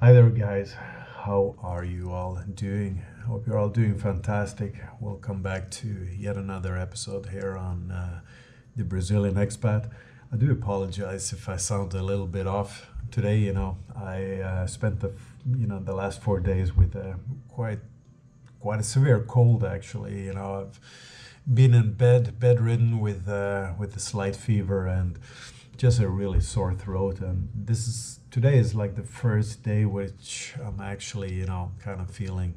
Hi there, guys. How are you all doing? Hope you're all doing fantastic. Welcome back to yet another episode here on the Brazilian Expat. I do apologize if I sound a little bit off today. I spent the last 4 days with quite a severe cold. Actually, I've been in bedridden with a slight fever and just a really sore throat, and today is like the first day which I'm actually kind of feeling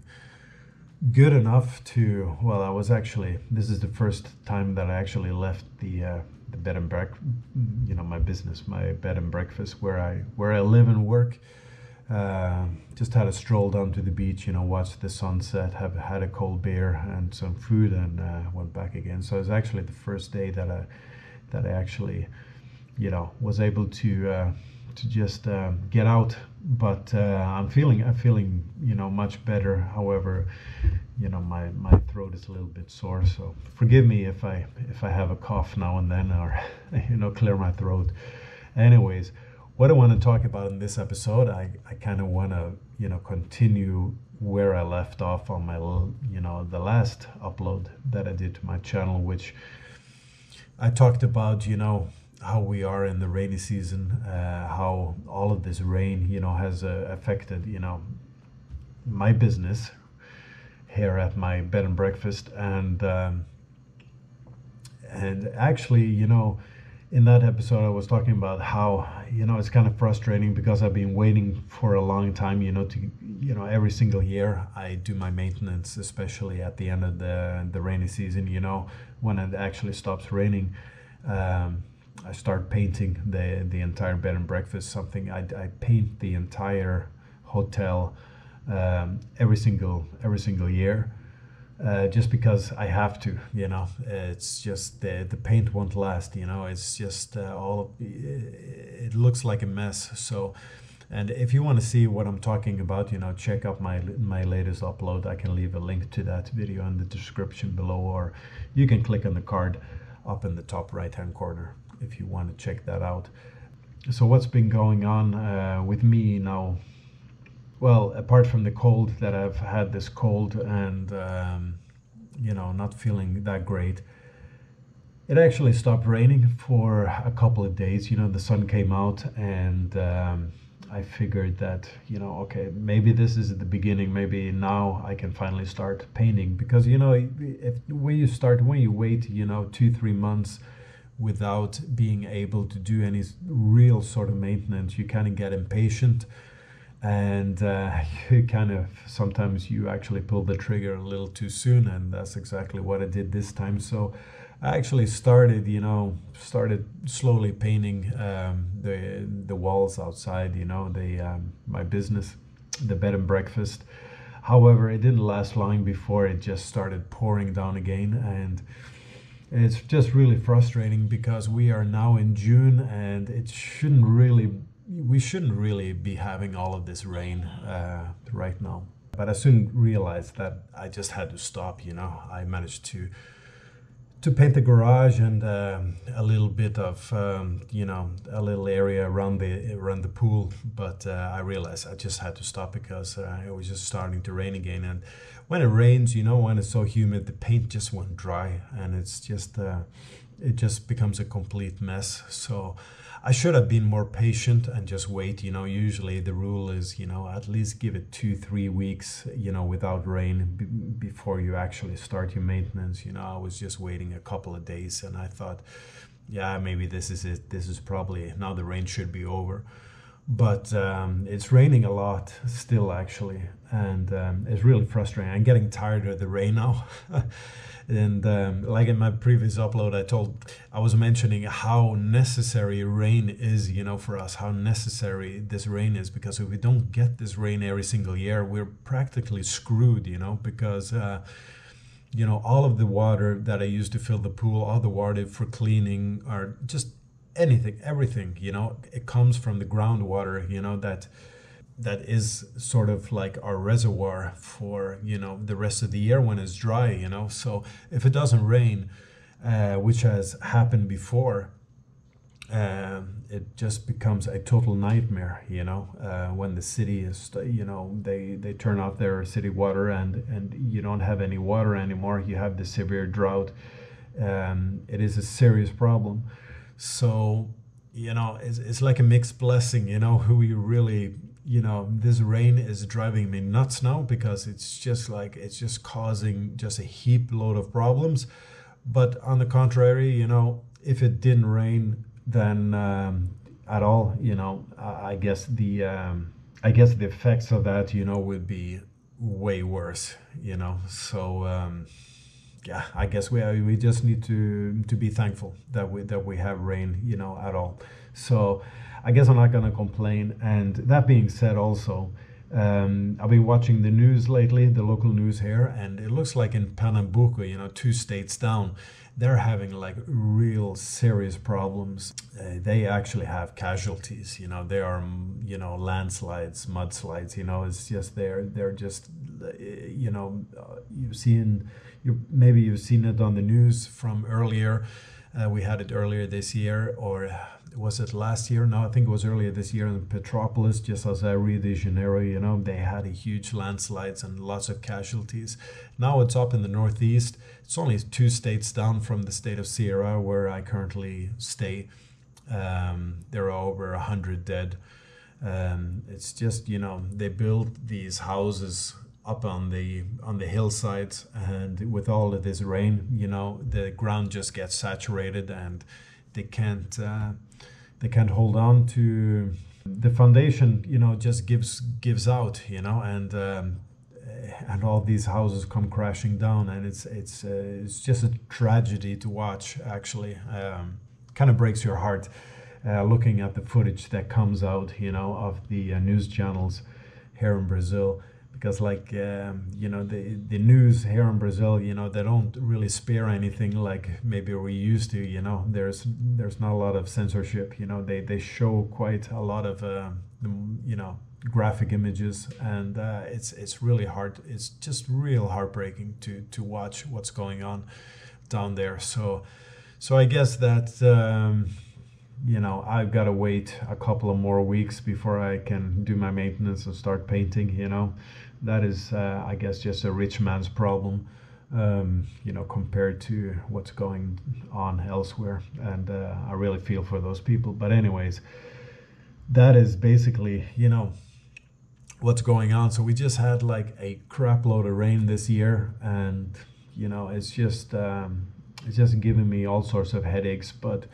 good enough to, well, this is the first time that I actually left the bed and breakfast, my business, my bed and breakfast where I live and work. Just had a stroll down to the beach, watched the sunset, have had a cold beer and some food, and went back again. So it's actually the first day that I actually was able to just get out, but I'm feeling much better. However, my throat is a little bit sore, so forgive me if I have a cough now and then, or clear my throat. Anyways, what I want to talk about in this episode, I kind of want to continue where I left off on my the last upload that I did to my channel, which I talked about how we are in the rainy season, how all of this rain has affected my business here at my bed and breakfast, and actually in that episode I was talking about how it's kind of frustrating because I've been waiting for a long time to every single year I do my maintenance, especially at the end of the rainy season, when it actually stops raining. I start painting the entire bed and breakfast. I paint the entire hotel every single year, just because I have to. It's just the paint won't last. It's just it looks like a mess. So, and if you want to see what I'm talking about, check out my latest upload. I can leave a link to that video in the description below, or you can click on the card up in the top right hand corner if you want to check that out. So what's been going on with me now? Well, apart from the cold, that I've had this cold and not feeling that great, it actually stopped raining for a couple of days. The sun came out, and I figured that okay, maybe this is the beginning. Maybe now I can finally start painting, because when you wait 2-3 months without being able to do any real sort of maintenance, you kind of get impatient, and you kind of sometimes you actually pull the trigger a little too soon, and that's exactly what I did this time. So I actually started slowly painting the walls outside, my business, the bed and breakfast. However, it didn't last long before it just started pouring down again, and it's just really frustrating because we are now in June, and we shouldn't really be having all of this rain right now. But I soon realized that I just had to stop. I managed to paint the garage and a little bit of a little area around the pool, but I realized I just had to stop because it was just starting to rain again. And when it rains, when it's so humid, the paint just went dry, and it just becomes a complete mess. So I should have been more patient and just wait. Usually the rule is at least give it 2-3 weeks without rain before you actually start your maintenance. I was just waiting a couple of days, and I thought, yeah, maybe this is it. This is probably, now the rain should be over. But it's raining a lot still, actually, and it's really frustrating. I'm getting tired of the rain now. And like in my previous upload, I was mentioning how necessary rain is, for us, how necessary this rain is, because if we don't get this rain every single year, we're practically screwed, because all of the water that I use to fill the pool, all the water for cleaning, or just everything, it comes from the groundwater, that is sort of like our reservoir for the rest of the year when it's dry. So if it doesn't rain, which has happened before, it just becomes a total nightmare, when the city is, they turn off their city water, and you don't have any water anymore. You have the severe drought. It is a serious problem. So, it's like a mixed blessing, who you really, this rain is driving me nuts now, because it's just causing just a heap load of problems. But on the contrary, if it didn't rain, then at all, I guess the effects of that, would be way worse, So yeah, I guess we just need to be thankful that we have rain, at all. So I guess I'm not gonna complain. And that being said, also, I've been watching the news lately, the local news here, and it looks like in Pernambuco, 2 states down, they're having like real serious problems. They actually have casualties. They are, landslides, mudslides. It's just they're just, maybe you've seen it on the news from earlier. We had it earlier this year, or was it last year? No, I think it was earlier this year in Petropolis, just outside Rio de Janeiro. They had a huge landslides and lots of casualties. Now it's up in the northeast. It's only 2 states down from the state of Ceará, where I currently stay. There are over 100 dead. It's just, they built these houses up on the hillsides, and with all of this rain, the ground just gets saturated, and they can't hold on to the foundation. Just gives out. And all these houses come crashing down, and it's just a tragedy to watch. Actually, kind of breaks your heart looking at the footage that comes out, of the news channels here in Brazil. Because the news here in Brazil, they don't really spare anything like maybe we used to. There's not a lot of censorship. They show quite a lot of graphic images, and it's really hard. It's just real heartbreaking to watch what's going on down there. So I guess that I've got to wait a couple of more weeks before I can do my maintenance and start painting. That is, I guess, just a rich man's problem, compared to what's going on elsewhere. And I really feel for those people. But anyways, that is basically, what's going on. So we just had like a crap load of rain this year, and, it's just giving me all sorts of headaches. But,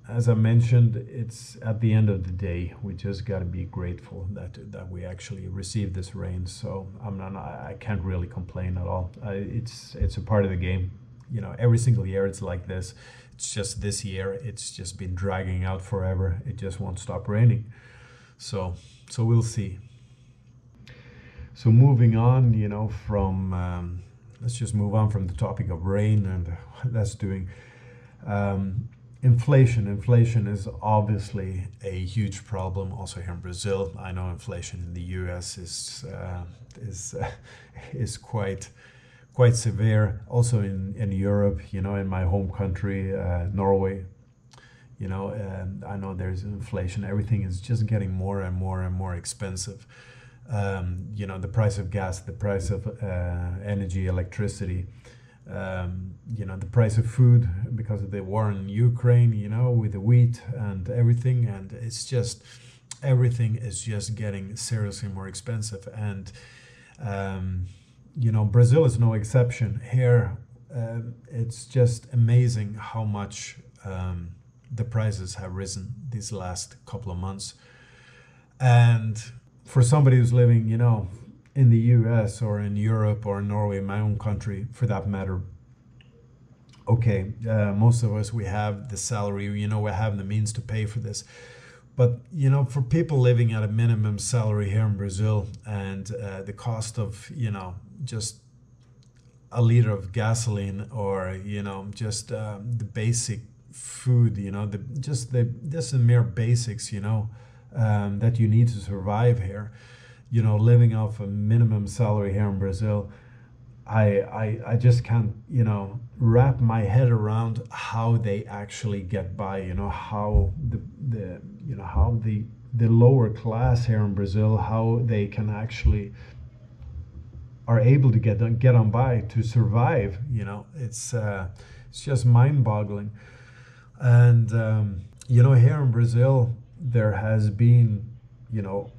as I mentioned, it's at the end of the day, we just got to be grateful that we actually received this rain. So I can't really complain at all. It's a part of the game. Every single year it's like this. It's just this year, it's just been dragging out forever. It just won't stop raining. So we'll see. So moving on, from let's just move on from the topic of rain and what that's doing. Inflation is obviously a huge problem also here in Brazil. I know inflation in the US is quite severe. Also in Europe, in my home country, Norway, I know there's inflation. Everything is just getting more and more and more expensive. The price of gas, the price of energy, electricity. The price of food because of the war in Ukraine, with the wheat and everything, and it's just everything is just getting seriously more expensive. And Brazil is no exception. Here, it's just amazing how much the prices have risen these last couple of months. And for somebody who's living, in the US or in Europe or in Norway, my own country for that matter, okay, most of us, we have the salary, we have the means to pay for this. But, for people living at a minimum salary here in Brazil, and the cost of, just a liter of gasoline, or, just the basic food, just the mere basics, that you need to survive here. Living off a minimum salary here in Brazil, I just can't, wrap my head around how they actually get by. How the how the lower class here in Brazil, how they can actually are able to get on by to survive. It's just mind-boggling. And here in Brazil, there has been,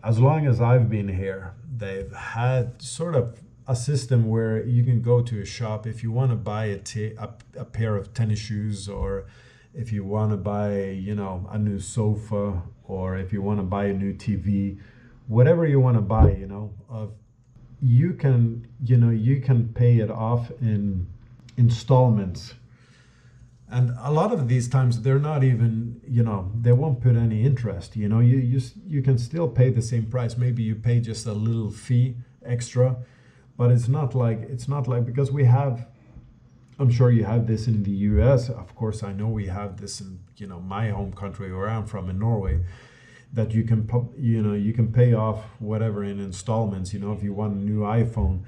as long as I've been here, they've had sort of a system where you can go to a shop if you want to buy a pair of tennis shoes, or if you want to buy, a new sofa, or if you want to buy a new TV, whatever you want to buy, you can pay it off in installments. And a lot of these times they're not even, they won't put any interest. You can still pay the same price. Maybe you pay just a little fee extra, but it's not like because we have, I'm sure you have this in the US. Of course, I know we have this in, my home country where I'm from, in Norway, that you can pay off whatever in installments. If you want a new iPhone,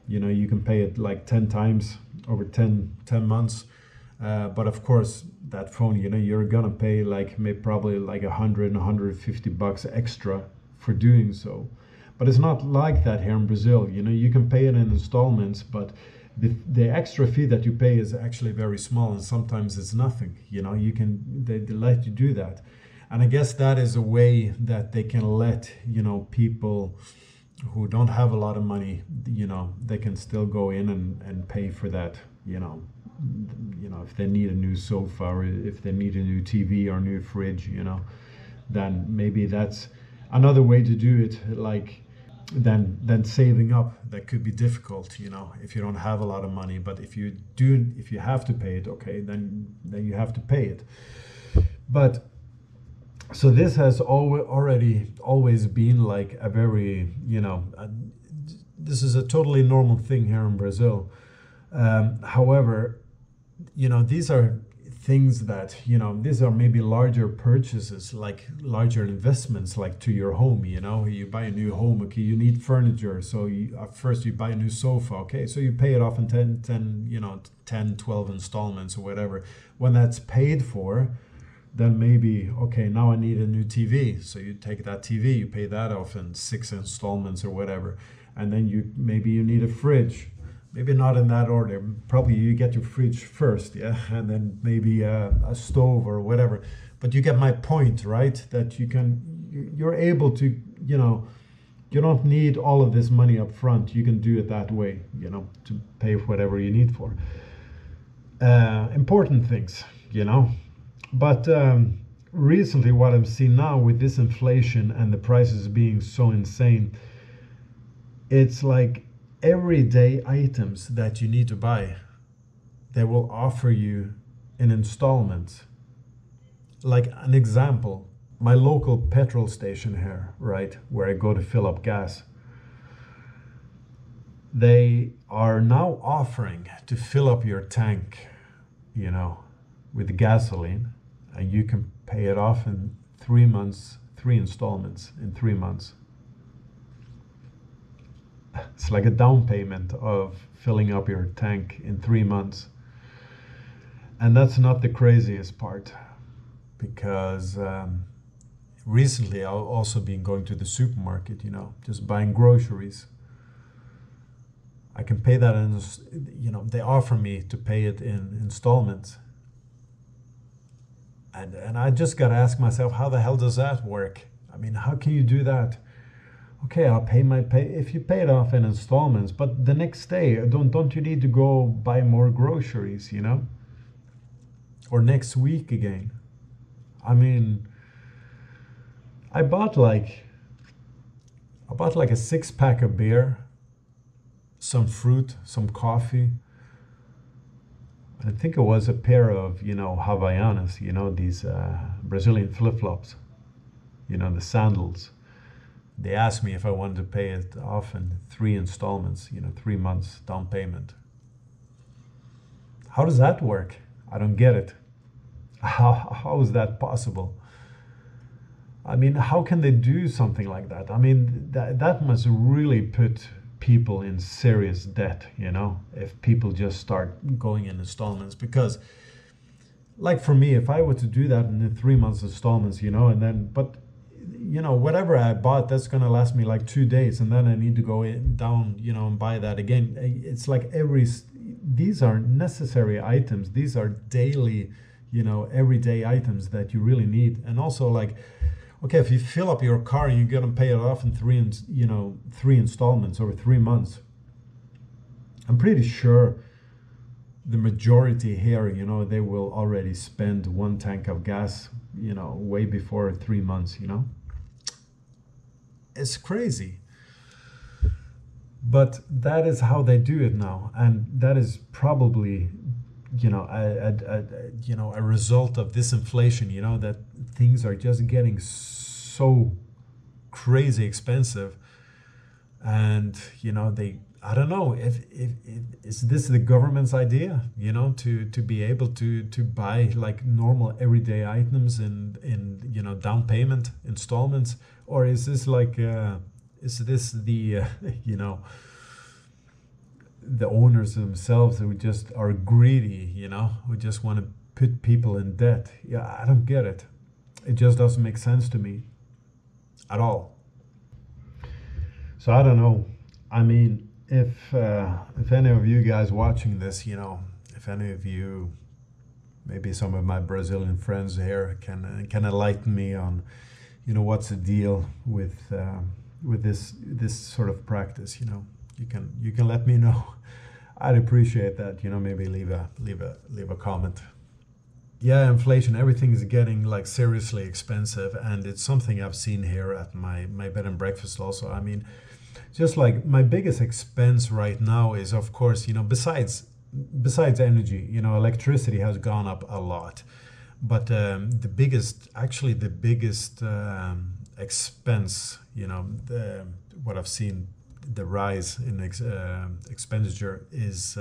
you can pay it like 10 times over 10 months. But of course, that phone, you're gonna pay probably like $150 extra for doing so. But it's not like that here in Brazil. You can pay it in installments, but the extra fee that you pay is actually very small, and sometimes it's nothing. They let you do that. And I guess that is a way that they can let, people who don't have a lot of money, they can still go in and pay for that, if they need a new sofa, or if they need a new TV or a new fridge, then maybe that's another way to do it, than saving up. That could be difficult, if you don't have a lot of money. But if you have to pay it, okay, then you have to pay it. But so this has always been like a very, this is a totally normal thing here in Brazil. However, these are things that, these are maybe larger purchases, like larger investments, like to your home. You buy a new home, okay, you need furniture. So first you buy a new sofa, okay, so you pay it off in 10, 12 installments or whatever. When that's paid for, then maybe, okay, now I need a new TV. So you take that TV, you pay that off in 6 installments or whatever. And then maybe you need a fridge. Maybe not in that order. Probably you get your fridge first, yeah, and then maybe a stove or whatever. But you get my point, right? That you're able to, you don't need all of this money up front. You can do it that way, to pay for whatever you need for. Important things, But recently, what I'm seeing now with this inflation and the prices being so insane, it's like everyday items that you need to buy, they will offer you in installments. Like an example, my local petrol station here, right, where I go to fill up gas, they are now offering to fill up your tank, with gasoline, and you can pay it off in 3 months, 3 installments in 3 months. It's like a down payment of filling up your tank in 3 months. And that's not the craziest part, because recently I've also been going to the supermarket, just buying groceries. I can pay that in, they offer me to pay it in installments. And I just got to ask myself, how the hell does that work? I mean, how can you do that? Okay, I'll pay if you pay it off in installments, but the next day, don't you need to go buy more groceries, Or next week again? I mean, I bought like a 6-pack of beer, some fruit, some coffee. I think it was a pair of, Havaianas, these Brazilian flip-flops, the sandals. They asked me if I wanted to pay it off in 3 installments, 3 months down payment. How does that work? I don't get it. How is that possible? I mean, how can they do something like that? I mean, that must really put people in serious debt, you know, if people just start going in installments. Because like for me, if I were to do that in the 3 months installments, you know, and then, but you know, whatever I bought, that's going to last me like 2 days, and then I need to go down, you know, and buy that again. It's like these are necessary items. These are daily, you know, everyday items that you really need. And also, like, okay, if you fill up your car and you're going to pay it off in three installments over 3 months, I'm pretty sure the majority here, you know, they will already spend 1 tank of gas, you know, way before 3 months, you know. It's crazy. But that is how they do it now. And that is probably, you know, a result of this inflation, you know, that things are just getting so crazy expensive. And, you know, I don't know if is this the government's idea, you know, to be able to buy like normal everyday items in you know, down payment installments, or is this like is this the you know, the owners themselves who just are greedy, you know, who just want to put people in debt? Yeah, I don't get it. It just doesn't make sense to me at all. So I don't know. I mean, if any of you guys watching this, you know, if any of you, maybe some of my Brazilian friends here can enlighten me on, you know, what's the deal with this sort of practice, you know, you can let me know. I'd appreciate that, you know. Maybe leave a comment. Yeah, inflation, everything is getting like seriously expensive, and it's something I've seen here at my bed and breakfast also. I mean, just like my biggest expense right now is, of course, you know, besides energy, you know, electricity has gone up a lot. But the biggest expense, you know, what I've seen, the rise in expenditure is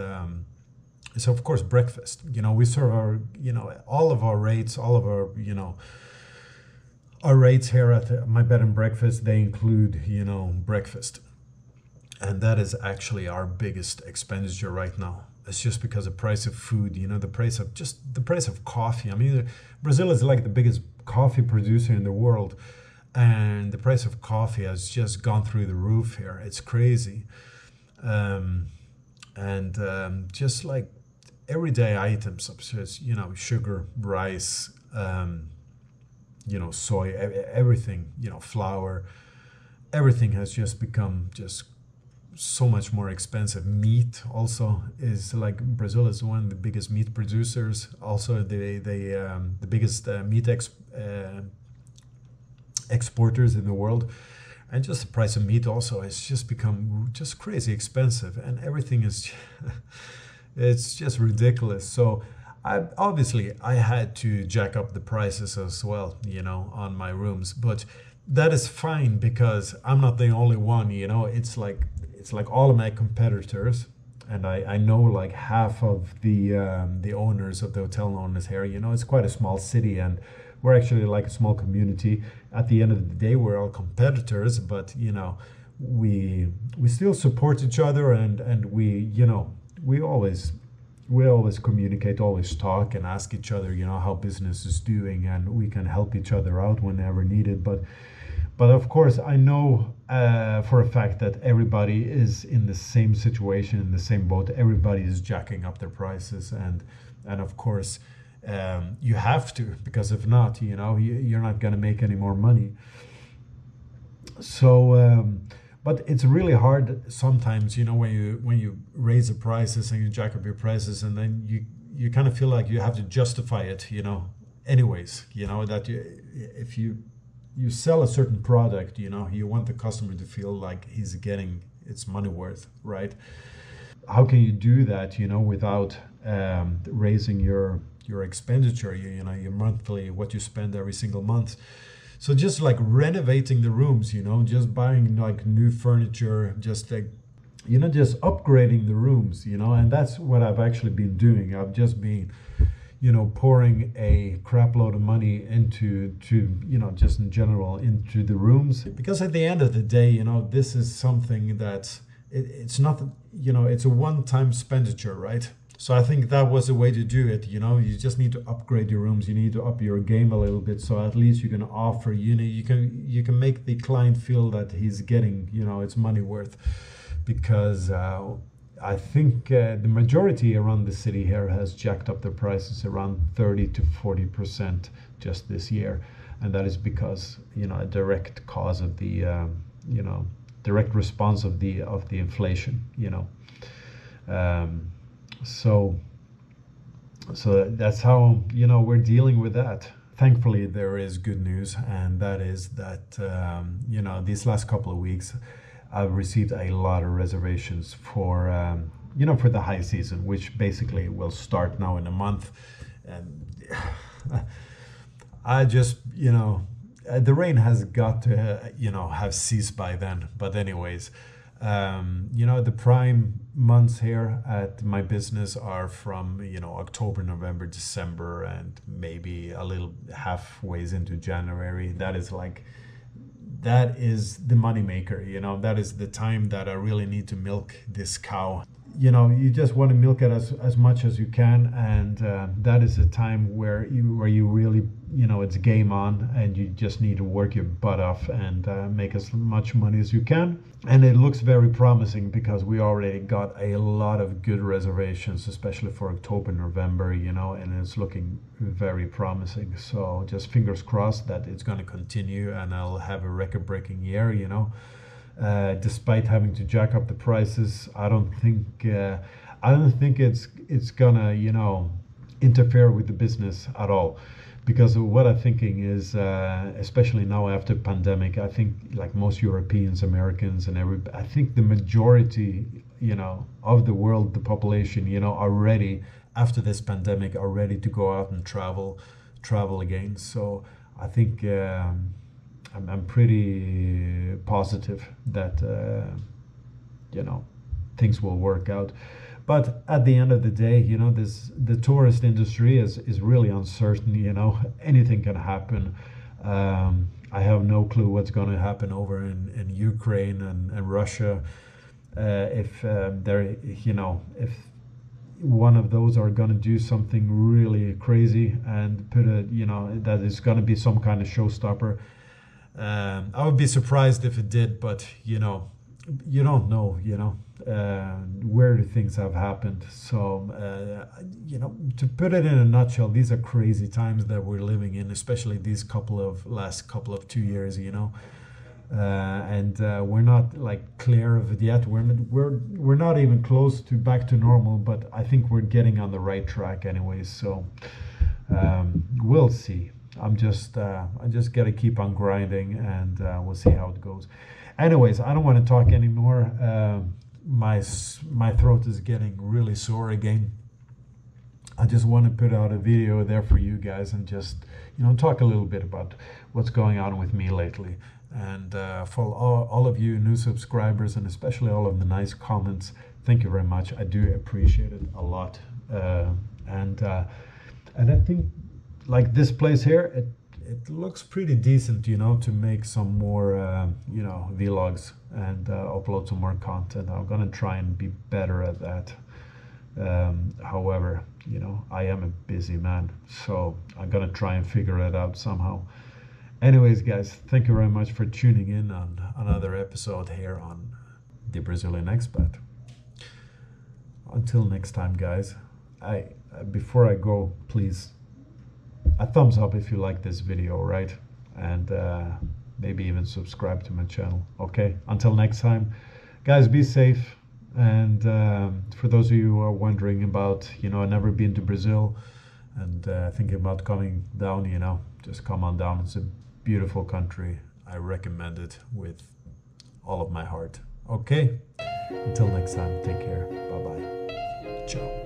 of course breakfast. You know, we serve our, you know, all of our rates here at my bed and breakfast, they include, you know, breakfast. And that is actually our biggest expenditure right now. It's just because the price of food, you know, the price of coffee. I mean, Brazil is like the biggest coffee producer in the world, and the price of coffee has just gone through the roof here. It's crazy. Just like everyday items, such as, you know, sugar, rice, you know, soy, everything, you know, flour, everything has just become just so much more expensive. Meat also is like, Brazil is one of the biggest meat producers. Also, the biggest meat exporters in the world. And just the price of meat also has just become just crazy expensive, and everything is it's just ridiculous. So I had to jack up the prices as well, you know, on my rooms. But that is fine because I'm not the only one, you know. It's like all of my competitors, and I know like half of the owners of the hotel owners here. You know, it's quite a small city, and we're actually like a small community. At the end of the day, we're all competitors, but, you know, we still support each other, and we, you know, we always communicate, always talk, and ask each other, you know, how business is doing, and we can help each other out whenever needed. But of course, I know for a fact that everybody is in the same situation, in the same boat. Everybody is jacking up their prices, and of course, you have to, because if not, you know, you're not going to make any more money. So, but it's really hard sometimes, you know, when you raise the prices and you jack up your prices, and then you kind of feel like you have to justify it, you know, anyways, you know, that if you sell a certain product, you know, you want the customer to feel like he's getting its money worth, right? How can you do that, you know, without raising your expenditure, you know, your monthly, what you spend every single month? So just like renovating the rooms, you know, just buying like new furniture, just like, you know, just upgrading the rooms, you know. And that's what I've actually been doing. I've just been, you know, pouring a crap load of money into, you know, just in general into the rooms, because at the end of the day, you know, this is something that it's not, it's a one-time expenditure, right? So I think that was the way to do it. You just need to upgrade your rooms. You need to up your game a little bit, so at least you can offer, you can make the client feel that he's getting, it's money worth. Because I think the majority around the city here has jacked up their prices around 30 to 40% just this year, and that is because a direct cause of the direct response of the inflation. So that's how we're dealing with that. Thankfully, there is good news, and that is that these last couple of weeks I've received a lot of reservations for for the high season, which basically will start now in a month. And I just the rain has got to have ceased by then. But anyways, the prime months here at my business are from October, November, December, and maybe a little halfways into January. That is the money maker. That is the time that I really need to milk this cow. You just want to milk it as much as you can, and that is a time where you really it's game on, and you just need to work your butt off and make as much money as you can. And it looks very promising because we already got a lot of good reservations, especially for October, November, and it's looking very promising. So just fingers crossed that it's going to continue and I'll have a record-breaking year. Despite having to jack up the prices, I don't think it's gonna interfere with the business at all. Because what I'm thinking is, especially now after pandemic, I think like most Europeans, Americans, and I think the majority, of the world, the population, are ready after this pandemic, are ready to go out and travel again. So I think I'm pretty positive that things will work out. But at the end of the day, the tourist industry is really uncertain. Anything can happen. I have no clue what's going to happen over in Ukraine and Russia. If if one of those are going to do something really crazy and put that is going to be some kind of showstopper. I would be surprised if it did, but you don't know, where the things have happened. So, to put it in a nutshell, these are crazy times that we're living in, especially these last couple of 2 years, and we're not like clear of it yet. We're not even close to back to normal, but I think we're getting on the right track anyways. So, we'll see. I just got to keep on grinding, and we'll see how it goes. Anyways, I don't want to talk anymore. My throat is getting really sore again. I just want to put out a video there for you guys and just talk a little bit about what's going on with me lately. And for all of you new subscribers, and especially all of the nice comments, thank you very much. I do appreciate it a lot. And I think, like this place here, it looks pretty decent, to make some more, vlogs and upload some more content. I'm gonna try and be better at that. However, I am a busy man, so I'm gonna try and figure it out somehow. Anyways, guys, thank you very much for tuning in on another episode here on the Brazilian Expat. Until next time, guys, before I go, please, a thumbs up if you like this video, right? And maybe even subscribe to my channel. Okay, until next time, guys, be safe. And for those of you who are wondering about, I've never been to Brazil and thinking about coming down, just come on down. It's a beautiful country. I recommend it with all of my heart. Okay, until next time, take care. Bye bye. Ciao.